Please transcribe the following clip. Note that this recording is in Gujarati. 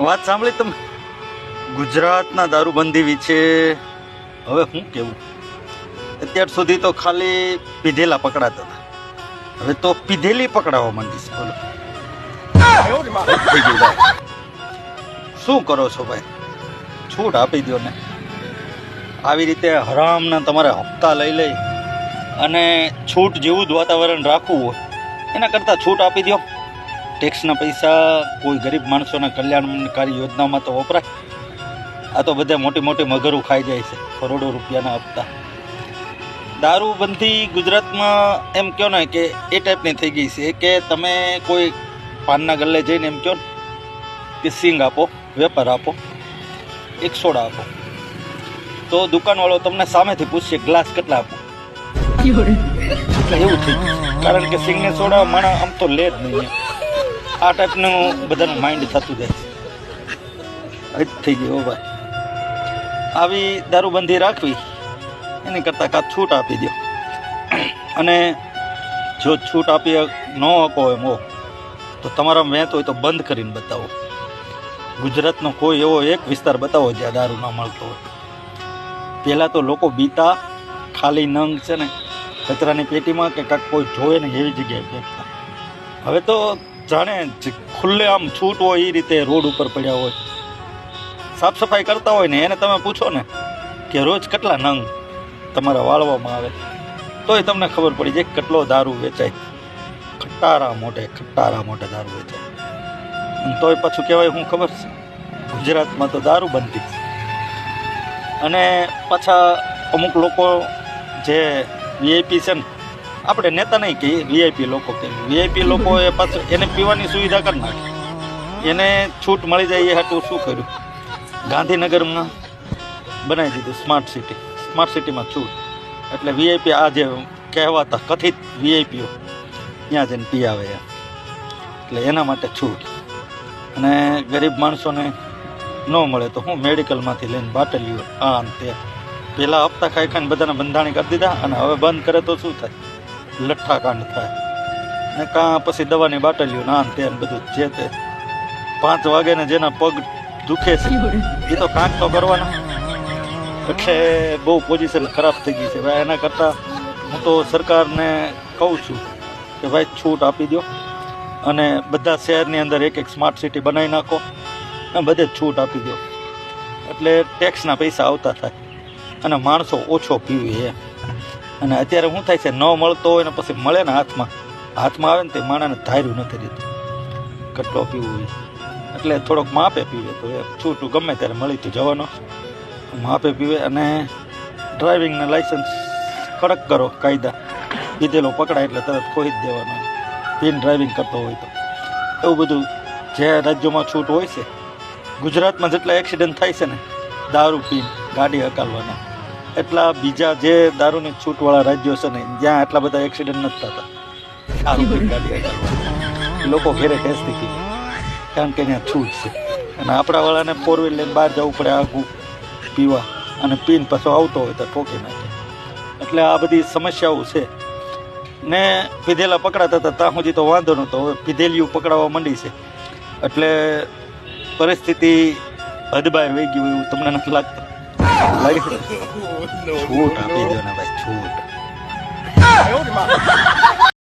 વાત સાંભળી તમે ગુજરાતના દારૂબંધી વિશે? હવે શું કેવું, અત્યાર સુધી તો ખાલી પીધેલા પકડાતા હતા, હવે તો પીધેલી પકડાવવા માંડી છે. બોલો થઈ ગયું ભાઈ. શું કરો છો ભાઈ? છૂટ આપી દો ને. આવી રીતે હરામના તમારે હપ્તા લઈ અને છૂટ જેવું જ વાતાવરણ રાખવું હોય એના કરતાં છૂટ આપી દો. ટેક્સના પૈસા કોઈ ગરીબ માણસોના કલ્યાણકારી યોજનામાં તો વપરાય. આ તો બધા મોટી મોટી મગરું ખાઈ જાય છે, કરોડો રૂપિયાના હપ્તા. દારૂબંધી ગુજરાતમાં એમ કહો ને કે એ ટાઈપની થઈ ગઈ છે કે તમે કોઈ પાનના ગલ્લે જઈને એમ કહો ને કે સિંગ આપો, વેપાર આપો, એક સોડા આપો, તો દુકાનવાળો તમને સામેથી પૂછશે ગ્લાસ કેટલા આપો. એટલે એવું થઈ ગયું, કારણ કે સિંગને સોડા માણસ આમ તો લે જ નહીં. આ ટાઈપનું બધાનું માઇન્ડ થતું જાય છે. જ થઈ ગયું ભાઈ. આવી દારૂબંધી રાખવી એની કરતાં કાં છૂટ આપી દો. અને જો છૂટ આપી ન આપો એમ હો તો તમારા વેત હોય તો બંધ કરીને બતાવો. ગુજરાતનો કોઈ એવો એક વિસ્તાર બતાવો જ્યાં દારૂ ના મળતો હોય. પહેલાં તો લોકો બીતા ખાલી નંગ છે ને કચરાની પેટીમાં કે કાંક કોઈ જોવે ને એવી જગ્યાએ ફેંકતા. હવે તો જાણે ખુલ્લે આમ છૂટ હોય એ રીતે રોડ ઉપર પડ્યા હોય. સાફ સફાઈ કરતા હોય ને એને તમે પૂછો ને કે રોજ કેટલા નંગ તમારા વાળવામાં આવે તોય તમને ખબર પડી જાય કેટલો દારૂ વેચાય. ખટારા મોટે દારૂ વેચાય. તોય પાછું કહેવાય શું ખબર છે, ગુજરાતમાં તો દારૂ બંધી છે. અને પાછા અમુક લોકો જે વીઆઈપી છે ને, આપણે નેતા નહીં કહીએ, વીઆઈપી લોકો કહીએ. વીઆઈપી લોકો એ પાછું એને પીવાની સુવિધા કરી નાખી. એને છૂટ મળી જાય એ હાટું શું કર્યું, ગાંધીનગરમાં બનાવી દીધું સ્માર્ટ સિટીમાં છૂટ. એટલે વીઆઈપી આ જે કહેવાતા કથિત વીઆઈપીઓ ત્યાં જઈને પી આવે એમ. એટલે એના માટે છૂટ. અને ગરીબ માણસોને ન મળે તો હું મેડિકલમાંથી લઈને બાટલીઓ આ તે પહેલાં હપ્તા ખાઈને બધાને બંધાણી કરી દીધા. અને હવે બંધ કરે તો શું થાય, લઠ્ઠાકાંડ થાય ને કાં પછી દવાની બાટલીઓ ના તે બધું જે તે 5 વાગે ને જેના પગ દુખે છે એ તો કાંક તો કરવાના. એટલે બહુ પોઝિશન ખરાબ થઈ ગઈ છે ભાઈ. એના કરતાં હું તો સરકારને કહું છું કે ભાઈ છૂટ આપી દો અને બધા શહેરની અંદર એક સ્માર્ટ સિટી બનાવી નાખો અને બધે જ છૂટ આપી દો. એટલે ટેક્સના પૈસા આવતા થાય અને માણસો ઓછો પીવે એમ. અને અત્યારે શું થાય છે, ન મળતો હોય ને પછી મળે ને હાથમાં આવે ને તે માણસને ધાર્યું નથી દીધું કેટલો પીવું હોય. એટલે થોડોક માપે પીવે તો એ છૂટું ગમે ત્યારે મળી તો જવાનો. માપે પીવે. અને ડ્રાઇવિંગના લાઇસન્સ કડક કરો કાયદા. પીધેલો પકડાય એટલે તરત ખોઈ જ દેવાનો પીન ડ્રાઇવિંગ કરતો હોય તો. એવું બધું જે રાજ્યોમાં છૂટ હોય છે. ગુજરાતમાં જેટલા એક્સિડન્ટ થાય છે ને દારૂ પીન ગાડી હકાલવાના, એટલા બીજા જે દારૂની છૂટવાળા રાજ્યો છે ને જ્યાં આટલા બધા એક્સિડન્ટ નથી થતા. દારૂ પીન ગાડી હકાલવાના લોકો ઘેરે ટેસ્ટી પી, કારણ કે ત્યાં છૂટ છે. અને આપણાવાળાને 4 વ્હીલ લઈને બહાર જવું પડે આગું પીવા, અને પીન પાછો આવતો હોય તો ઠોકી નાખે. એટલે આ બધી સમસ્યાઓ છે ને. પીધેલા પકડાતા હતા ત્યાં સુધી તો વાંધો નહોતો, હવે પીધેલીઓ પકડાવવા માંડી છે. એટલે પરિસ્થિતિ હદબાર વહી ગયું એવું તમને નથી લાગતું? છૂટ આપી દો ને ભાઈ, છૂટ.